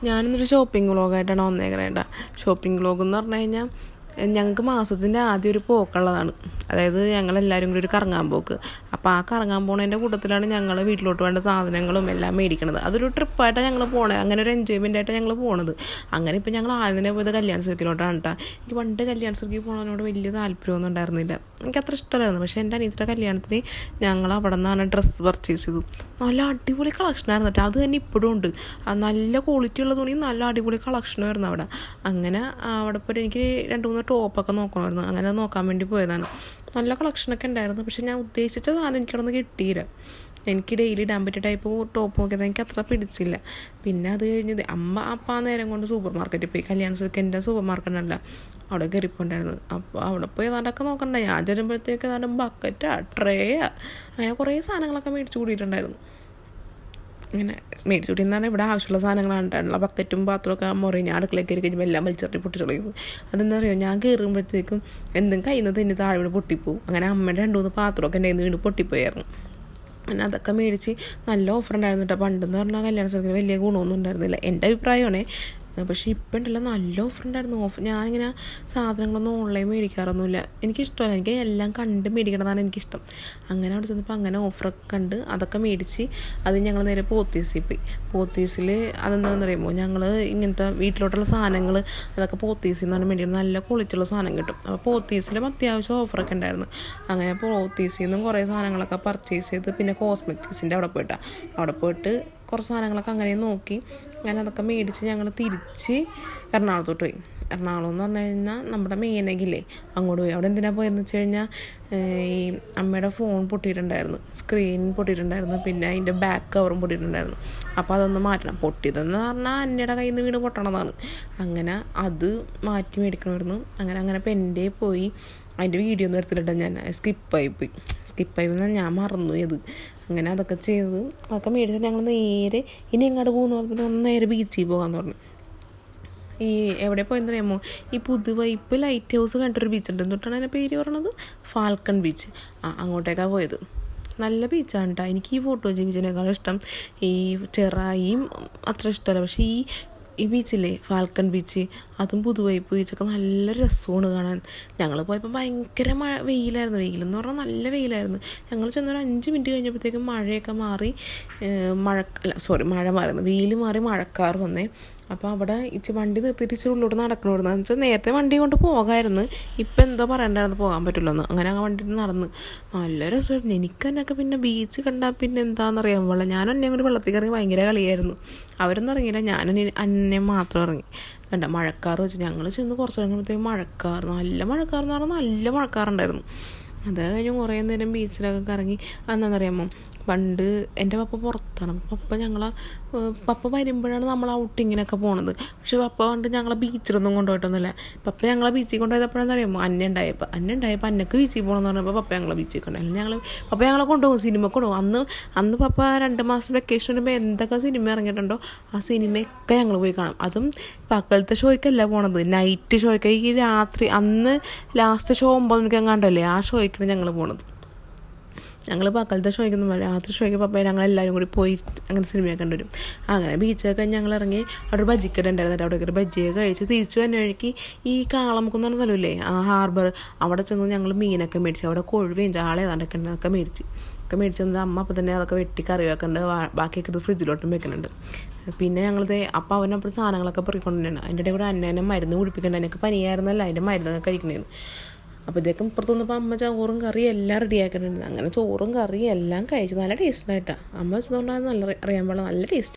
ഞാനിന്നൊരു shopping വ്ളോഗായിട്ടാണ് വന്നേക്കണേട്ടാ. Shopping vlog എന്ന് പറഞ്ഞു കഴിഞ്ഞാൽ ഞങ്ങൾക്ക് മാസത്തിൻ്റെ ആദ്യം ഒരു പോക്കുള്ളതാണ്. അതായത് ഞങ്ങളെല്ലാവരും കൂടി ഒരു കറങ്ങാൻ പോക്ക്. അപ്പോൾ ആ കറങ്ങാൻ പോണതിൻ്റെ കൂട്ടത്തിലാണ് ഞങ്ങൾ വീട്ടിലോട്ട് വേണ്ട സാധനങ്ങളും എല്ലാം മേടിക്കണത്. അതൊരു ട്രിപ്പായിട്ടാണ് ഞങ്ങൾ പോണത്. അങ്ങനെ ഒരു എൻജോയ്മെൻ്റ് ആയിട്ടാണ് ഞങ്ങൾ പോണത്. അങ്ങനെ ഇപ്പോൾ ഞങ്ങൾ ആദ്യം പോയത് കല്യാൺ സർക്കിലോട്ടാണ് കേട്ടോ. എനിക്ക് പണ്ട് കല്യാൺ സർക്കിൽ പോകണതിനോട് വലിയ താല്പര്യമൊന്നും ഉണ്ടായിരുന്നില്ല. എനിക്ക് അത്ര ഇഷ്ടമായിരുന്നു. പക്ഷേ എൻ്റെ അനിയത്തിയുടെ കല്യാണത്തിന് ഞങ്ങൾ അവിടെ നിന്നാണ് ഡ്രസ്സ് പർച്ചേസ് ചെയ്തു. നല്ല അടിപൊളി കളക്ഷനായിരുന്നു കേട്ടോ. അത് തന്നെ ഇപ്പോഴും ഉണ്ട്. നല്ല ക്വാളിറ്റി ഉള്ള തുണി, നല്ല അടിപൊളി കളക്ഷനായിരുന്നു അവിടെ. അങ്ങനെ അവിടെ പോയിട്ട് എനിക്ക് 2-3 ടോപ്പൊക്കെ നോക്കണമായിരുന്നു. അങ്ങനെ അത് നോക്കാൻ വേണ്ടി പോയതാണ്. നല്ല കളക്ഷനൊക്കെ ഉണ്ടായിരുന്നു. പക്ഷെ ഞാൻ ഉദ്ദേശിച്ച സാധനം എനിക്കവിടെ കിട്ടിയില്ല. എനിക്ക് ഡെയിലി ഇടാൻ പറ്റിയ ടൈപ്പ് ടോപ്പ് നോക്കിയത് എനിക്ക് അത്ര പിടിച്ചില്ല. പിന്നെ അത് കഴിഞ്ഞത് ആ നേരം കൊണ്ട് സൂപ്പർ മാർക്കറ്റിൽ പോയി. കല്യാൺ സിൽക്കിൻ്റെ സൂപ്പർ മാർക്കറ്റല്ല, അവിടെ കയറിപ്പോണ്ടായിരുന്നു. അപ്പോൾ അവിടെ പോയി ഏതാണ്ടൊക്കെ നോക്കണ്ട. ഞാൻ ചെല്ലുമ്പോഴത്തേക്ക് ഏതാണ്ട് ബക്കറ്റാ, ട്രേയാ, അങ്ങനെ കുറേ സാധനങ്ങളൊക്കെ മേടിച്ച് കൂടിയിട്ടുണ്ടായിരുന്നു. ഇങ്ങനെ മേടിച്ചു കൂട്ടിയെന്ന് പറഞ്ഞാൽ ഇവിടെ ആവശ്യമുള്ള സാധനങ്ങളാണ് ഉണ്ടായിരുന്നില്ല. ബക്കറ്റും പാത്രമൊക്കെ മുറി ഞാൻ അടുക്കളയ്ക്ക് കയറി കഴിയുമ്പോൾ എല്ലാം വലിച്ചെറിഞ്ഞ് പൊട്ടിച്ചുളയുന്നു. അതെന്താ പറയുക, ഞാൻ കയറുമ്പോഴത്തേക്കും എന്തും കയ്യിൽ നിന്ന് തന്നെ താഴെ വീണ് പൊട്ടിപ്പോവും. അങ്ങനെ അമ്മയുടെ 2-3 പാത്രമൊക്കെ എൻ്റെ കയ്യിൽ നിന്ന് വീണ് പൊട്ടിപ്പോയായിരുന്നു. അങ്ങനെ അതൊക്കെ മേടിച്ച് നല്ല ഓഫർ ഉണ്ടായിരുന്നു കേട്ടോ. പണ്ടെന്ന് പറഞ്ഞാൽ കല്യാണ സർക്കിൽ വലിയ ഗുണമൊന്നും ഉണ്ടായിരുന്നില്ല, എൻ്റെ അഭിപ്രായമാണേ. പക്ഷേ ഇപ്പം ഉണ്ടല്ലോ നല്ല ഓഫർ ഉണ്ടായിരുന്നു. ഞാനിങ്ങനെ സാധനങ്ങളൊന്നും ഓൺലൈൻ മേടിക്കാറൊന്നുമില്ല. എനിക്കിഷ്ടമല്ല. എനിക്ക് എല്ലാം കണ്ട് മേടിക്കണതാണ് എനിക്കിഷ്ടം. അങ്ങനെ അവിടെ ചെന്നപ്പോൾ അങ്ങനെ ഓഫറൊക്കെ കണ്ട് അതൊക്കെ മേടിച്ച് അത് ഞങ്ങൾ നേരെ പോത്തീസിൽ പോയി. പോത്തീസിൽ അതെന്താണെന്ന് അറിയുമ്പോൾ ഞങ്ങൾ ഇങ്ങനത്തെ വീട്ടിലോട്ടുള്ള സാധനങ്ങൾ അതൊക്കെ പോത്തീസിൽ നിന്നാണ് മേടിക്കുന്നത്. നല്ല ക്വാളിറ്റിയുള്ള സാധനം കിട്ടും. അപ്പോൾ പോത്തീസിലും അത്യാവശ്യം ഓഫറൊക്കെ ഉണ്ടായിരുന്നു. അങ്ങനെ പോത്തീസിൽ നിന്നും കുറേ സാധനങ്ങളൊക്കെ പർച്ചേസ് ചെയ്ത് പിന്നെ കോസ്മെറ്റിക്സിൻ്റെ അവിടെ പോയിട്ട് കുറച്ച് സാധനങ്ങളൊക്കെ അങ്ങനെ നോക്കി. ഞാൻ അതൊക്കെ മേടിച്ച് ഞങ്ങൾ തിരിച്ച് എറണാകുളത്തോട്ട് പോയി. എറണാകുളം എന്ന് പറഞ്ഞു കഴിഞ്ഞാൽ നമ്മുടെ മേനകില്ലേ, അങ്ങോട്ട് പോയി. അവിടെ എന്തിനാണ് പോയതെന്ന് വെച്ച് കഴിഞ്ഞാൽ ഈ അമ്മയുടെ ഫോൺ പൊട്ടിയിട്ടുണ്ടായിരുന്നു, സ്ക്രീൻ പൊട്ടിയിട്ടുണ്ടായിരുന്നു, പിന്നെ അതിൻ്റെ ബാക്ക് കവറും പൊട്ടിയിട്ടുണ്ടായിരുന്നു. അപ്പോൾ അതൊന്ന് മാറ്റണം. പൊട്ടിയതെന്ന് പറഞ്ഞാൽ അന്നയുടെ കയ്യിൽ നിന്ന് വീണ് പൊട്ടണതാണ്. അങ്ങനെ അത് മാറ്റി മേടിക്കണമായിരുന്നു. അങ്ങനെ പെൻ്റെ പോയി. അതിൻ്റെ വീഡിയോ ഒന്നും എടുത്തിട്ടില്ല, ഞാൻ സ്കിപ്പായി എന്നാൽ ഞാൻ മറന്നു അത്. അങ്ങനെ അതൊക്കെ ചെയ്ത് അതൊക്കെ മേടിച്ചിട്ട് ഞങ്ങൾ നേരെ ഇനി എങ്ങോട്ട് പോകുന്നു പറഞ്ഞിട്ട് നേരെ ബീച്ചിൽ പോകാമെന്ന് പറഞ്ഞു. ഈ എവിടെ പോയെന്ന് അറിയാമോ, ഈ പുതുവൈപ്പ് ലൈറ്റ് ഹൗസ് കണ്ടൊരു ബീച്ചുണ്ട്. എന്തൊട്ടാണ് അതിൻ്റെ പേര് പറയണത്, ഫാൽക്കൺ ബീച്ച്. അങ്ങോട്ടേക്കാണ് പോയത്. നല്ല ബീച്ചാണ് കേട്ടോ. എനിക്ക് ഈ ഫോട്ടോ ജീവിച്ചതിനേക്കാളും ഇഷ്ടം ഈ ചെറായിയും അത്ര ഇഷ്ടമല്ല. പക്ഷേ ഈ ബീച്ചില്ലേ, ഫാൽക്കൺ ബീച്ച്, അതും പുതുവൈപ്പ് ബീച്ചൊക്കെ നല്ല രസമാണ് കാണാൻ. ഞങ്ങൾ പോയപ്പോൾ ഭയങ്കര വെയിലായിരുന്നു. വെയിലെന്ന് പറഞ്ഞാൽ നല്ല വെയിലായിരുന്നു. ഞങ്ങൾ ചെന്നൊരു 5 മിനിറ്റ് കഴിഞ്ഞപ്പോഴത്തേക്കും മഴയൊക്കെ മാറി. മഴ മാറുന്നു, വെയിൽ മാറി മഴക്കാർ വന്നേ. അപ്പോൾ അവിടെ വണ്ടി നിർത്തിയിട്ട് ഇച്ചിരി ഉള്ളിലോട്ട് നടക്കണമായിരുന്നു. എന്ന് വെച്ചാൽ നേരത്തെ വണ്ടി കൊണ്ട് പോകാമായിരുന്നു. ഇപ്പം എന്തോ പറയണ്ടായിരുന്നു, പോകാൻ പറ്റില്ലെന്ന്. അങ്ങനെ ആ വണ്ടി നടന്ന് നല്ല രസമായിരുന്നു. എനിക്ക് തന്നെയൊക്കെ പിന്നെ ബീച്ച് കണ്ടാൽ പിന്നെ എന്താണെന്നറിയാൻ പാടില്ല. ഞാൻ എന്നെ കൂടി വെള്ളത്തിൽ ഇറങ്ങി ഭയങ്കര കളിയായിരുന്നു. അവരൊന്നും ഇറങ്ങിയില്ല, ഞാൻ എന്നെ മാത്രം ഇറങ്ങി. കണ്ട മഴക്കാർ വെച്ച് ഞങ്ങൾ ചെന്ന് കുറച്ച് ഇറങ്ങുമ്പോഴത്തേക്കും നല്ല മഴക്കാറെന്ന് പറഞ്ഞാൽ നല്ല മഴക്കാറുണ്ടായിരുന്നു. അത് കഴിഞ്ഞ് കുറേ നേരം ബീച്ചിലൊക്കെ കറങ്ങി. അതെന്താണെന്നറിയാമോ, പണ്ട് എൻ്റെ പപ്പ പുറത്താണ്. പപ്പ വരുമ്പോഴാണ് നമ്മൾ ഔട്ടിങ്ങിനൊക്കെ പോണത്. പക്ഷെ പപ്പ കൊണ്ട് ഞങ്ങളെ ബീച്ചിലൊന്നും കൊണ്ടുപോയിട്ടൊന്നുമില്ല. പപ്പ ഞങ്ങളെ ബീച്ചിൽ കൊണ്ടുപോയപ്പോഴാണെന്ന് അറിയാമോ, അന്ന ഉണ്ടായപ്പോൾ അന്നക്ക് ബീച്ചിൽ പോകണമെന്ന് പറഞ്ഞപ്പോൾ പപ്പ ഞങ്ങളെ ബീച്ചിൽ കൊണ്ടുപോയി. പപ്പ ഞങ്ങളെ കൊണ്ടുപോകും, സിനിമ കൊണ്ടുപോകും. അന്ന് പപ്പ 2 മാസം വെക്കേഷൻ വരുമ്പോൾ എന്തൊക്കെ സിനിമ ഇറങ്ങിയിട്ടുണ്ടോ ആ സിനിമയൊക്കെ ഞങ്ങൾ പോയി കാണും. അതും പകലത്തെ ഷോയ്ക്കല്ല പോണത്, നൈറ്റ് ഷോയ്ക്ക്. ഈ രാത്രി അന്ന് ലാസ്റ്റ് ഷോ 9 മണിക്ക് എങ്ങാണ്ടല്ലേ, ആ ഷോയ്ക്കാണ് ഞങ്ങൾ പോണത്. ഞങ്ങൾ പകലത്തെ ഷോയ്ക്കൊന്നും രാത്രി ഷോയ്ക്ക് പപ്പ ഞങ്ങളെല്ലാവരും കൂടി പോയി അങ്ങനെ സിനിമയൊക്കെ കണ്ടുവരും. അങ്ങനെ ബീച്ചൊക്കെ കഴിഞ്ഞ് ഞങ്ങൾ ഇറങ്ങി. അവിടെ ഒരു ബജിക്കട ഉണ്ടായിരുന്നു. അവിടെ ഒരു ബജിയൊക്കെ കഴിച്ച് തിരിച്ചു വന്ന വഴിക്ക് ഈ കാളമുക്കെന്ന് പറഞ്ഞ സ്ഥലമില്ലേ, ആ ഹാർബർ, അവിടെ ചെന്ന് ഞങ്ങൾ മീനൊക്കെ മേടിച്ചു. അവിടെ കൊഴുവയും ചാള ഏതാണ്ടൊക്കെ ഉണ്ട്, അതൊക്കെ മേടിച്ച് വന്നത് അമ്മ അപ്പം തന്നെ അതൊക്കെ വെട്ടി കറി വെക്കുന്നുണ്ട്. ബാക്കിയൊക്കെ ഇത് ഫ്രിഡ്ജിലോട്ടും വെക്കുന്നുണ്ട്. പിന്നെ ഞങ്ങളിത് അപ്പം അവനപ്പോൾ സാധനങ്ങളൊക്കെ പൊറിക്കൊണ്ടുതന്നെയാണ്. അതിൻ്റെ ഇടയിൽ കൂടെ അന്നേനെ മരുന്ന് കുടിപ്പിക്കേണ്ട. എനിക്ക് പനിയായിരുന്നല്ല, അതിൻ്റെ മരുന്നൊക്കെ കഴിക്കണേന്ന്. അപ്പോഴത്തേക്കും ഇപ്പുറത്ത് വന്നപ്പോൾ അമ്മ ചോറും കറിയും എല്ലാം റെഡിയാക്കിയിട്ടുണ്ട്. അങ്ങനെ ചോറും കറിയും എല്ലാം കഴിച്ചു. നല്ല ടേസ്റ്റായിട്ടാണ് അമ്മ വെച്ചതുകൊണ്ടാണ് നല്ല അറിയാൻ പാടില്ല, നല്ല ടേസ്റ്റ്.